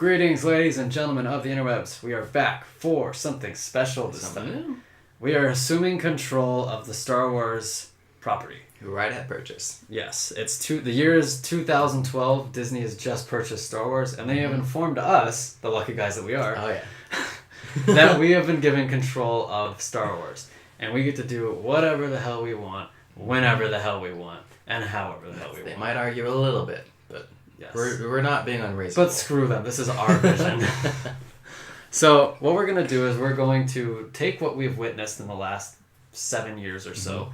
Greetings, ladies and gentlemen of the interwebs. We are back for something special this time. We are assuming control of the Star Wars property. Right at purchase. Yes, the year is 2012. Disney has just purchased Star Wars, and they have informed us, the lucky guys that we are, that we have been given control of Star Wars, and we get to do whatever the hell we want, whenever the hell we want, and however the hell we want. They might argue a little bit, but yes. we're not being unreasonable. But screw them. This is our vision. So what we're going to do is we're going to take what we've witnessed in the last 7 years or so,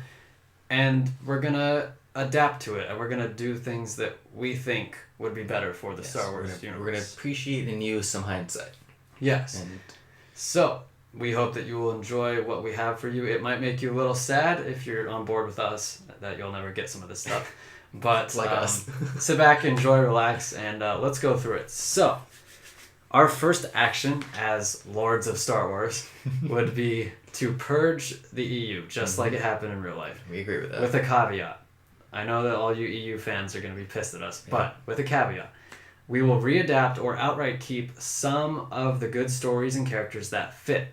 and we're going to adapt to it, and we're going to do things that we think would be better for the Star Wars universe. We're going to appreciate and use some hindsight. Yes. And so we hope that you will enjoy what we have for you. It might make you a little sad if you're on board with us that you'll never get some of this stuff. But like us. Sit back, enjoy, relax, and let's go through it. So, our first action as Lords of Star Wars would be to purge the EU, just like it happened in real life. We agree with that. With a caveat. I know that all you EU fans are going to be pissed at us, but with a caveat. We will readapt or outright keep some of the good stories and characters that fit.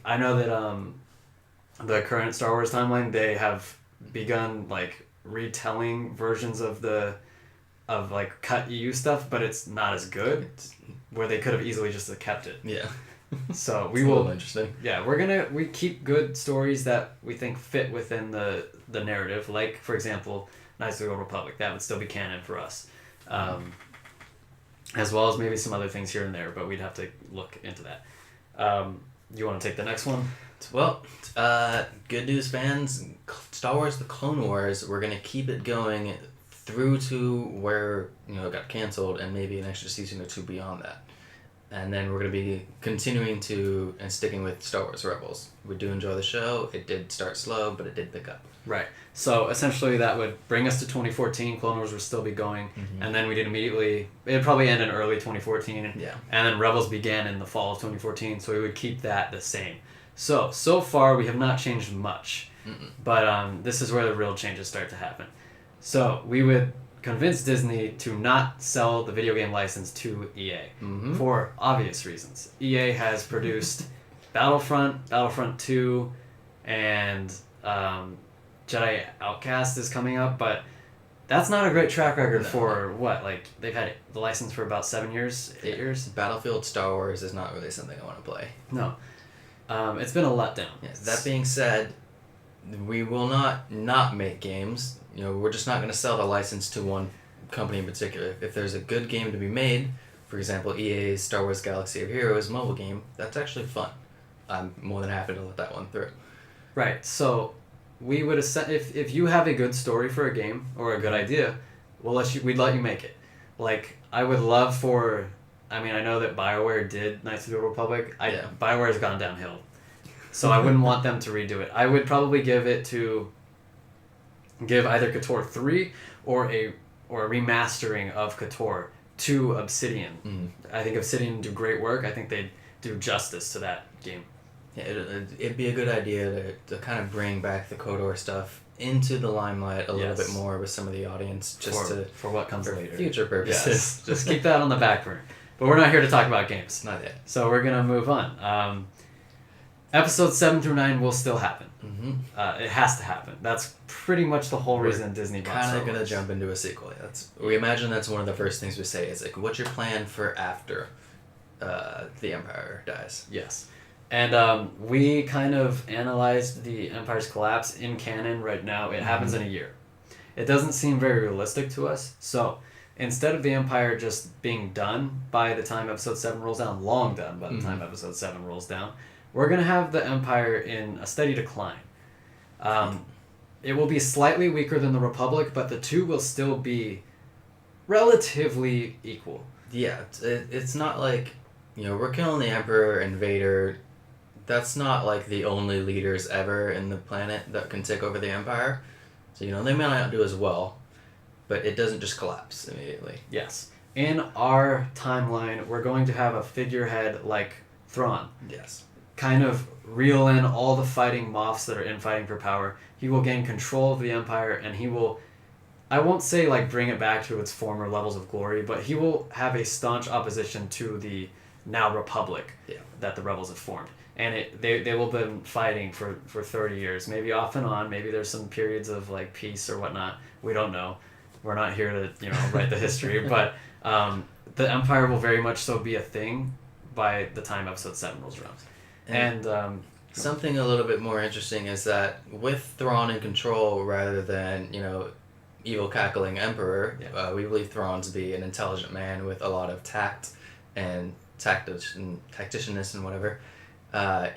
I know that the current Star Wars timeline, they have begun retelling versions of cut EU stuff, but it's not as good. Where they could have easily just kept it. Yeah. So we will. Interesting. Yeah, we keep good stories that we think fit within the narrative. Like, for example, Knights of the Old Republic. That would still be canon for us. As well as maybe some other things here and there, but we'd have to look into that. You want to take the next one? Well, good news, fans. Star Wars: The Clone Wars. We're gonna keep it going through to where it got canceled, and maybe an extra season or two beyond that. And then we're gonna be continuing to and sticking with Star Wars Rebels. We do enjoy the show. It did start slow, but it did pick up. Right. So essentially, that would bring us to 2014. Clone Wars would still be going, and then it'd probably end in early 2014. Yeah. And then Rebels began in the fall of 2014, so we would keep that the same. So far we have not changed much, but this is where the real changes start to happen. So we would convince Disney to not sell the video game license to EA for obvious reasons. EA has produced Battlefront, Battlefront 2, and Jedi Outcast is coming up, but that's not a great track record for what? They've had the license for about 7 years, 8 years? Battlefield Star Wars is not really something I want to play. No. It's been a letdown. Yes. That being said, we will not make games. We're just not going to sell the license to one company in particular. If there's a good game to be made, for example, EA's Star Wars Galaxy of Heroes mobile game, that's actually fun. I'm more than happy to let that one through. Right. So we would if you have a good story for a game or a good idea, we'd let you make it. I would love for. I know that BioWare did Knights of the Old Republic. BioWare has gone downhill. So I wouldn't want them to redo it. I would probably give either KOTOR 3 or a remastering of KOTOR to Obsidian. I think Obsidian do great work. I think they'd do justice to that game. Yeah, it'd be a good idea to kind of bring back the KOTOR stuff into the limelight a little bit more with some of the audience, for what comes later. Future purposes. Yes. Just keep that on the back burner. But we're not here to talk about games. Not yet. So we're going to move on. Episodes 7 through 9 will still happen. It has to happen. That's pretty much the whole reason Disney bought Star Wars. Kind of going to jump into a sequel. We imagine that's one of the first things we say is what's your plan for after the Empire dies? Yes. And we kind of analyzed the Empire's collapse in canon right now. It happens in a year. It doesn't seem very realistic to us. So instead of the Empire just being done by the time Episode 7 rolls down, long done by the time Episode 7 rolls down, we're going to have the Empire in a steady decline. It will be slightly weaker than the Republic, but the two will still be relatively equal. Yeah, it's not like, we're killing the Emperor and Vader. That's not the only leaders ever in the planet that can take over the Empire. So, they may not do as well, but it doesn't just collapse immediately. Yes. In our timeline, we're going to have a figurehead like Thrawn. Yes. Kind of reel in all the fighting Moffs that are infighting for power. He will gain control of the Empire, and he will I won't say like bring it back to its former levels of glory, but he will have a staunch opposition to the now republic that the rebels have formed. And they will have been fighting for 30 years, maybe off and on. Maybe there's some periods of like peace or whatnot. We don't know. We're not here to write the history, but the Empire will very much so be a thing by the time Episode 7 rolls around. And something a little bit more interesting is that with Thrawn in control rather than evil cackling Emperor, we believe Thrawn to be an intelligent man with a lot of tact and tacticianness and whatever.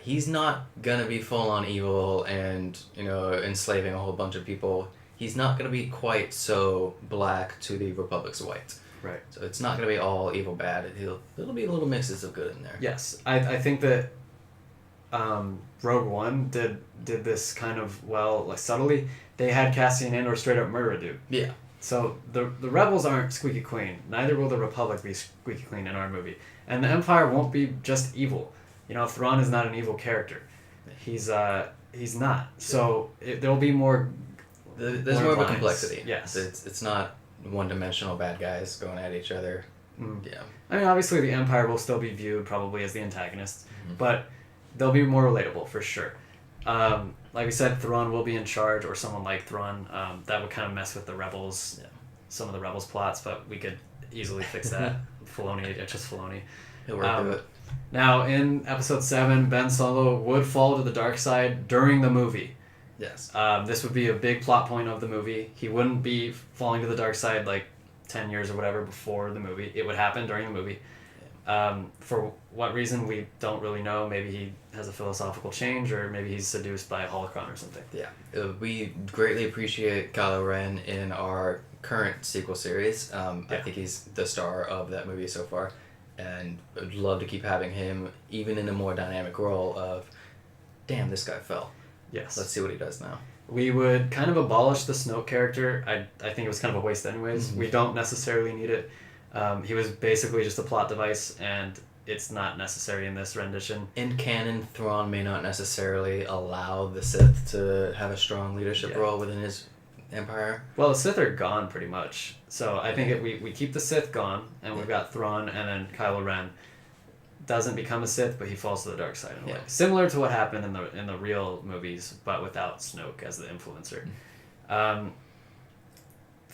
He's not gonna be full on evil and enslaving a whole bunch of people. He's not gonna be quite so black to the Republic's white. Right. So it's not gonna be all evil bad. It'll be little mixes of good in there. Yes, I think that Rogue One did this kind of like subtly. They had Cassian Andor straight up murder a dude. Yeah. So the rebels aren't squeaky clean. Neither will the Republic be squeaky clean in our movie. And the Empire won't be just evil. Thrawn is not an evil character. He's not. So there'll be more. There's more of a complexity. Yes. It's not one-dimensional bad guys going at each other. Yeah. I mean, obviously the Empire will still be viewed probably as the antagonists, but they'll be more relatable for sure. Like we said, Thrawn will be in charge, or someone like Thrawn. That would kind of mess with the rebels, some of the rebels' plots, but we could easily fix that. Just Filoni. He'll work through it. Now, in Episode 7, Ben Solo would fall to the dark side during the movie. Yes. This would be a big plot point of the movie. He wouldn't be falling to the dark side like 10 years or whatever before the movie. It would happen during the movie. For what reason, we don't really know. Maybe he has a philosophical change, or maybe he's seduced by a holocron or something. Yeah. We greatly appreciate Kylo Ren in our current sequel series. I think he's the star of that movie so far. And I'd love to keep having him even in a more dynamic role of, damn, this guy fell. Yes. Let's see what he does now. We would kind of abolish the Snoke character. I think it was kind of a waste anyways. We don't necessarily need it. He was basically just a plot device, and it's not necessary in this rendition. In canon, Thrawn may not necessarily allow the Sith to have a strong leadership role within his empire. Well, the Sith are gone pretty much. So I think we keep the Sith gone, and we've got Thrawn, and then Kylo Ren doesn't become a Sith, but he falls to the dark side in a way. Similar to what happened in the real movies, but without Snoke as the influencer.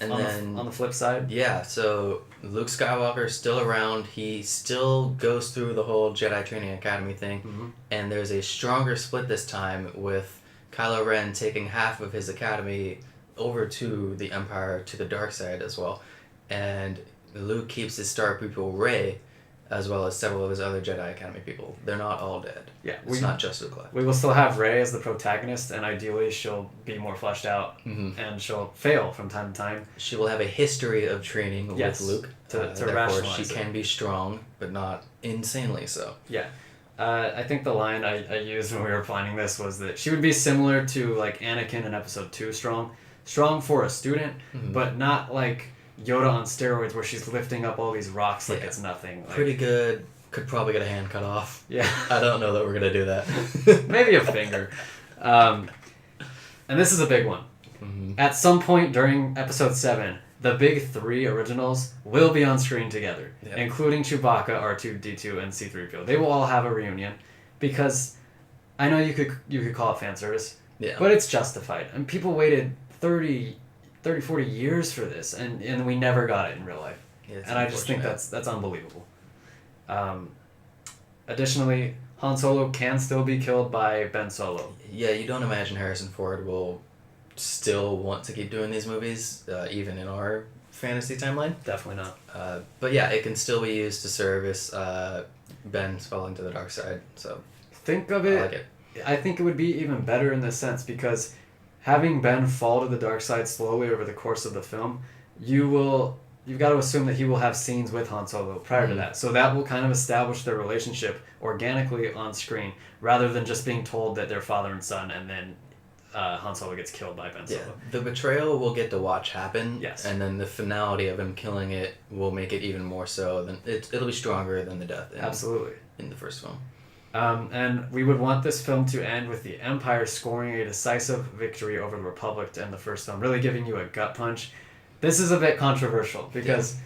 And on the flip side, so Luke Skywalker's still around. He still goes through the whole Jedi Training Academy thing, and there's a stronger split this time with Kylo Ren taking half of his academy over to the Empire, to the dark side as well, and Luke keeps his star pupil Rey, as well as several of his other Jedi Academy people. They're not all dead. Yeah, it's not just Luke left. We will still have Rey as the protagonist, and ideally she'll be more fleshed out, and she'll fail from time to time. She will have a history of training with Luke, to therefore rationalize she can be strong, but not insanely so. Yeah. I think the line I used when we were planning this was that she would be similar to like Anakin in Episode 2 strong for a student, but not like Yoda on steroids where she's lifting up all these rocks like it's nothing. Like, pretty good. Could probably get a hand cut off. Yeah. I don't know that we're going to do that. Maybe a finger. And this is a big one. At some point during Episode 7, the big three originals will be on screen together, including Chewbacca, R2-D2, and C-3PO. They will all have a reunion because I know you could call it fan service, but it's justified. And people waited 30, 40 years for this, and we never got it in real life. And I just think that's unbelievable. Additionally, Han Solo can still be killed by Ben Solo. Yeah, you don't imagine Harrison Ford will still want to keep doing these movies, even in our fantasy timeline. Definitely not. But yeah, it can still be used to service Ben's falling to the dark side. So think of it. I like it. I think it would be even better in this sense because having Ben fall to the dark side slowly over the course of the film, you've got to assume that he will have scenes with Han Solo prior to that. So that will kind of establish their relationship organically on screen rather than just being told that they're father and son and then Han Solo gets killed by Ben Solo. Yeah, the betrayal we'll get to watch happen. Yes. And then the finality of him killing it will make it even more so. It'll be stronger than the death Absolutely. in the first film. And we would want this film to end with the Empire scoring a decisive victory over the Republic to end the first film, really giving you a gut punch. this is a bit controversial because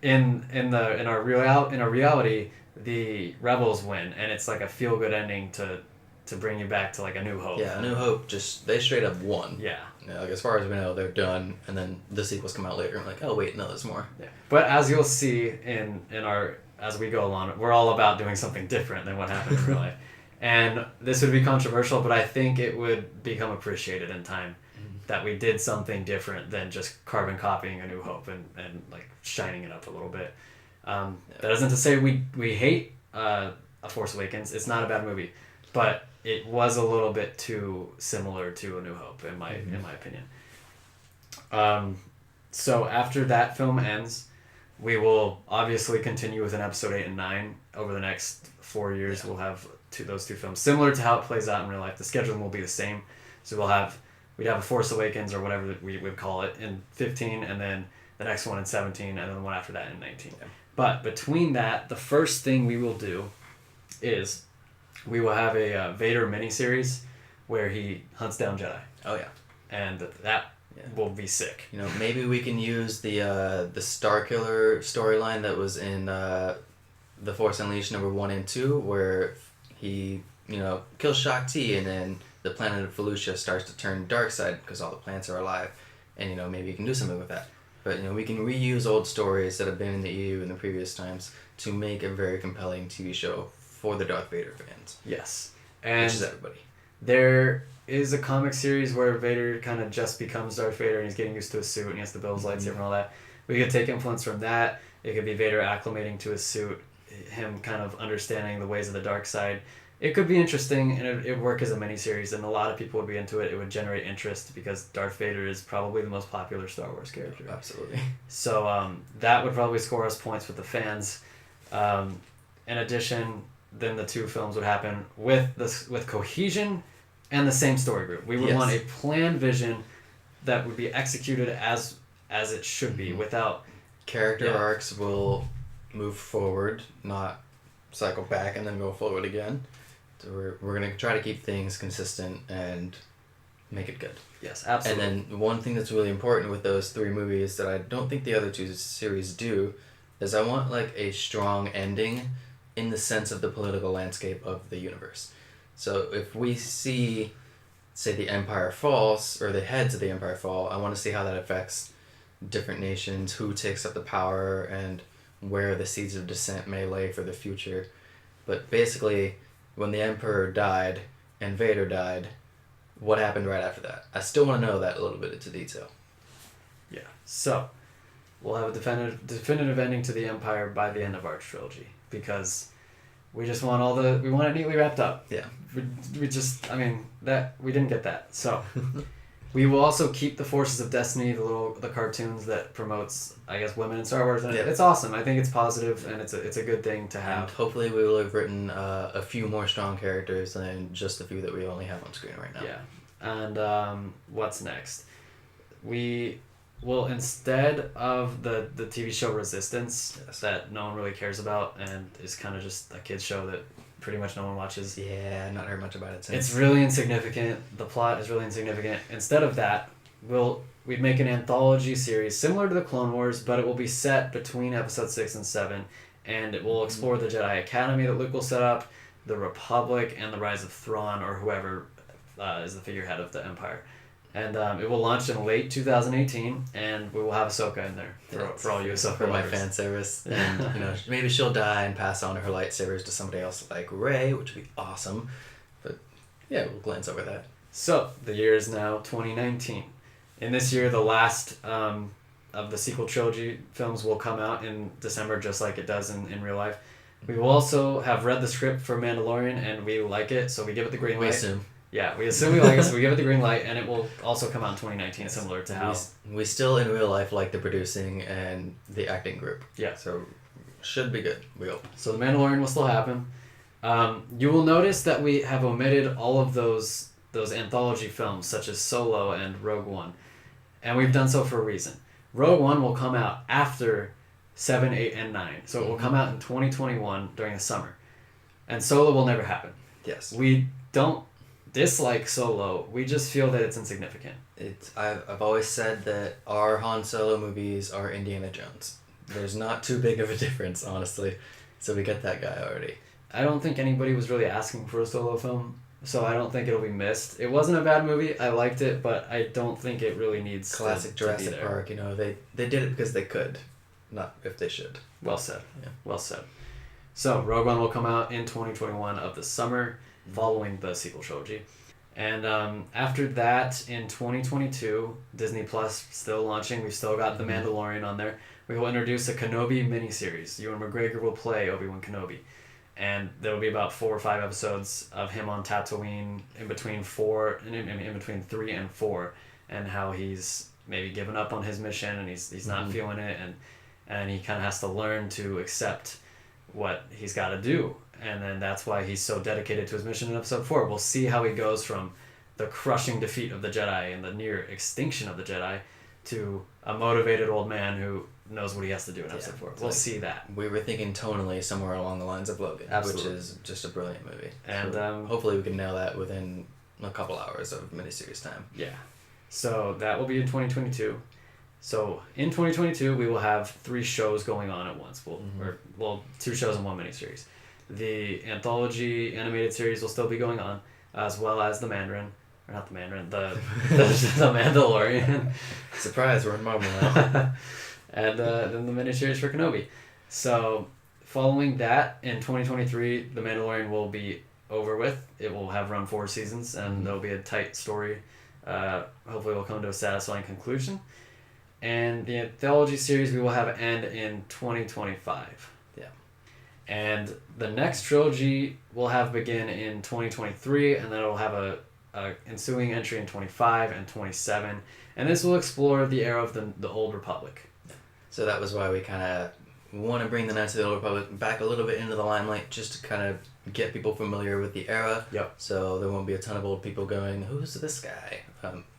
in our reality, the rebels win, and it's like a feel good ending to bring you back to like A New Hope. Yeah, A New Hope they straight up won. Yeah. You know, like as far as we know, they're done, and then the sequels come out later. And like, oh wait, no, there's more. Yeah. But as you'll see in our as we go along, we're all about doing something different than what happened in real life. And this would be controversial, but I think it would become appreciated in time that we did something different than just carbon copying A New Hope and like shining it up a little bit. That isn't to say we hate A Force Awakens. It's not a bad movie, but it was a little bit too similar to A New Hope in my opinion. So after that film ends, we will obviously continue with an episode 8 and 9 over the next 4 years. We'll have those two films similar to how it plays out in real life. The scheduling will be the same, so we'd have A Force Awakens or whatever we would call it in 15, and then the next one in 17, and then the one after that in 19. Yeah. But between that, the first thing we will do is we will have a Vader miniseries where he hunts down Jedi. Oh yeah, and that will be sick. You know, maybe we can use the Starkiller storyline that was in The Force Unleashed #1 and 2, where he kills Shakti, and then the planet of Felucia starts to turn dark side because all the plants are alive, and maybe you can do something with that. But we can reuse old stories that have been in the EU in the previous times to make a very compelling TV show for the Darth Vader fans. Yes, and which is everybody. There is a comic series where Vader kind of just becomes Darth Vader and he's getting used to his suit and he has to build his lightsaber and all that. We could take influence from that. It could be Vader acclimating to his suit, him kind of understanding the ways of the dark side. It could be interesting, and it would work as a miniseries, and a lot of people would be into it. It would generate interest because Darth Vader is probably the most popular Star Wars character. Absolutely. So that would probably score us points with the fans. In addition, then the two films would happen with cohesion and the same story group. We would want a planned vision that would be executed as it should be, without... Character arcs will move forward, not cycle back and then go forward again. So we're going to try to keep things consistent and make it good. Yes, absolutely. And then one thing that's really important with those 3 movies that I don't think the other 2 series do is I want like a strong ending in the sense of the political landscape of the universe. So if we see, say, the Empire falls, or the heads of the Empire fall, I want to see how that affects different nations, who takes up the power, and where the seeds of dissent may lay for the future. But basically, when the Emperor died and Vader died, what happened right after that? I still want to know that a little bit into detail. Yeah. So, we'll have a definitive ending to the Empire by the end of our trilogy, because we just want we want it neatly wrapped up. Yeah. We just, we didn't get that. So, we will also keep the Forces of Destiny, the cartoons that promotes, I guess, women in Star Wars. And it's awesome. I think it's positive, and it's a good thing to have. And hopefully we will have written a few more strong characters than just the few that we only have on screen right now. Yeah. And what's next? We will, instead of the TV show Resistance, that no one really cares about and is kind of just a kid's show that pretty much no one watches. Yeah, not heard much about it since. It's really insignificant. The plot is really insignificant. Instead of that, we'd make an anthology series similar to the Clone Wars, but it will be set between episode 6 and 7, and it will explore the Jedi Academy that Luke will set up, the Republic, and the rise of Thrawn, or whoever is the figurehead of the Empire. And it will launch in late 2018, and we will have Ahsoka in there for all you Ahsoka for my lovers. fan service. And maybe she'll die and pass on her lightsabers to somebody else like Rey, which would be awesome. But yeah, we'll glance over that. So the year is now 2019. In this year, the last of the sequel trilogy films will come out in December, just like it does in real life. We will also have read the script for Mandalorian, and we like it, so we give it the green light. We assume. Yeah, we assume we like it, so we give it the green light, and it will also come out in 2019, similar to how... We still, in real life, like the producing and the acting group. Yeah. So, should be good, we hope. So the Mandalorian will still happen. You will notice that we have omitted all of those anthology films, such as Solo and Rogue One. And we've done so for a reason. Rogue One will come out after 7, 8, and 9. So it will come out in 2021 during the summer. And Solo will never happen. Yes. We don't dislike Solo. We just feel that it's insignificant. I've always said that our Han Solo movies are Indiana Jones. There's not too big of a difference, honestly. So we get that guy already. I don't think anybody was really asking for a Solo film, so I don't think it'll be missed. It wasn't a bad movie. I liked it, but I don't think it really needs classic Jurassic Park. You know, they did it because they could, not if they should. Well said. Yeah. Well said. So Rogue One will come out in 2021 of the summer, following the sequel trilogy. And after that, in 2022, Disney Plus still launching. We've still got The Mandalorian on there. We will introduce a Kenobi miniseries. Ewan McGregor will play Obi-Wan Kenobi. And there will be about 4 or 5 episodes of him on Tatooine in between 3 and 4, and how he's maybe given up on his mission and he's not feeling it, and he kind of has to learn to accept what he's got to do. And then that's why he's so dedicated to his mission in episode 4. We'll see how he goes from the crushing defeat of the Jedi and the near extinction of the Jedi to a motivated old man who knows what he has to do in episode 4. We'll see that. We were thinking tonally somewhere along the lines of Logan, Absolutely. Which is just a brilliant movie. And so hopefully we can nail that within a couple hours of miniseries time. Yeah. So that will be in 2022. So in 2022, we will have 3 shows going on at once. Well, 2 shows and 1 miniseries. The anthology animated series will still be going on, as well as the Mandarin. Or not the Mandarin, the Mandalorian. Surprise, we're in Marvel now. And then the miniseries for Kenobi. So following that, in 2023, The Mandalorian will be over with. It will have run 4 seasons, and there'll be a tight story. Hopefully we'll come to a satisfying conclusion. And the anthology series we will have end in 2025. Yeah. And the next trilogy will have begin in 2023, and then it'll have a ensuing entry in 25 and 27. And this will explore the era of the Old Republic. So that was why we kind of want to bring the Knights of the Old Republic back a little bit into the limelight, just to kind of get people familiar with the era. Yep. So there won't be a ton of old people going, who's this guy?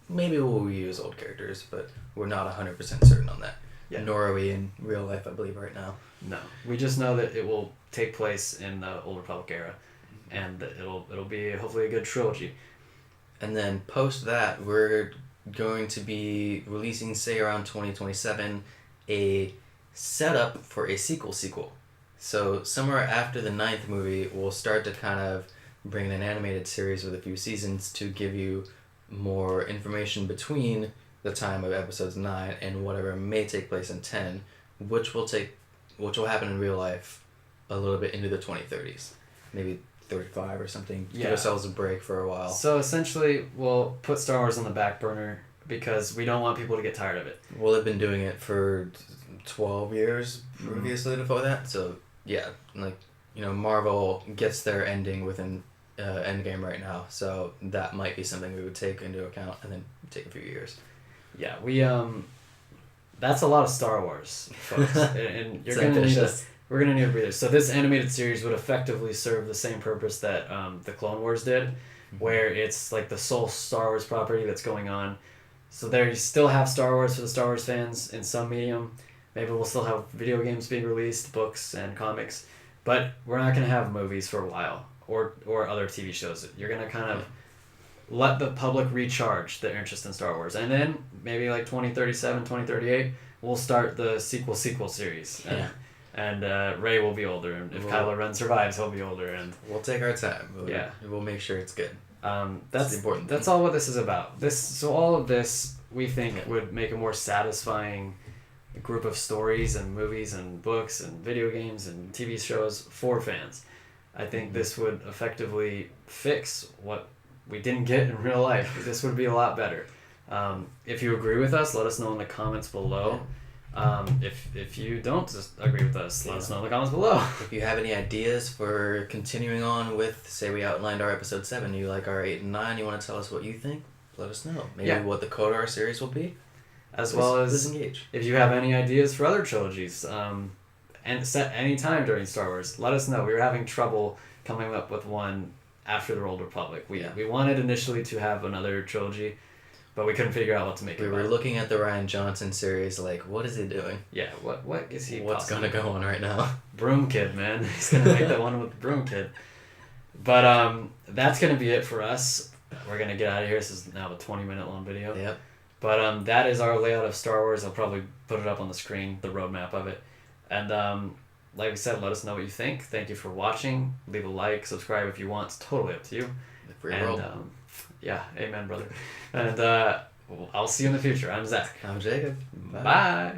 Maybe we'll reuse old characters, but we're not 100% certain on that. Yeah. Nor are we in real life, I believe, right now. No. We just know that it will take place in the Old Republic era, and that it'll be hopefully a good trilogy. And then post that, we're going to be releasing, say around 2027, a setup for a sequel. So somewhere after the 9th movie, we'll start to kind of bring an animated series with a few seasons to give you more information between the time of episodes 9 and whatever may take place in 10, which will happen in real life a little bit into the 2030s, maybe 35 or something. Yeah. Give ourselves a break for a while. So essentially, we'll put Star Wars on the back burner because we don't want people to get tired of it. Well, they've been doing it for 12 years previously before that. So yeah, Marvel gets their ending within Endgame right now. So that might be something we would take into account and then take a few years. Yeah, we that's a lot of Star Wars, folks, and we're gonna need a breather. So this animated series would effectively serve the same purpose that the Clone Wars did, where it's like the sole Star Wars property that's going on. So there you still have Star Wars for the Star Wars fans in some medium. Maybe we'll still have video games being released, books and comics, but we're not gonna have movies for a while or other TV shows. You're gonna kind of let the public recharge their interest in Star Wars, and then maybe like 2037, 2038, we'll start the sequel series. And Rey will be older, and if Kylo Ren survives, he'll be older, and we'll take our time. Yeah, we'll make sure it's good. That's the important. That's all what this is about. So all of this we think would make a more satisfying group of stories and movies and books and video games and TV shows for fans. I think this would effectively fix what we didn't get in real life. This would be a lot better. If you agree with us, let us know in the comments below. If you don't agree with us, let us know in the comments below. If you have any ideas for continuing on with, say we outlined our episode 7, you like our 8 and 9, you want to tell us what you think, let us know. Maybe what the Kodar series will be. Please engage. If you have any ideas for other trilogies, and set any time during Star Wars, let us know. We were having trouble coming up with one after the Old Republic. We wanted initially to have another trilogy, but we couldn't figure out what to make it. We were looking at the Rian Johnson series, like, what is he doing? Yeah, what is he? What's gonna go on right now? Broom Kid, man. He's gonna make that one with the Broom Kid. But that's gonna be it for us. we're gonna get out of here. This is now a 20-minute long video. Yep. But that is our layout of Star Wars. I'll probably put it up on the screen, the roadmap of it. And like we said, let us know what you think. Thank you for watching. Leave a like, subscribe if you want. It's totally up to you. The free world. Yeah, amen, brother. And I'll see you in the future. I'm Zach. I'm Jacob. Bye.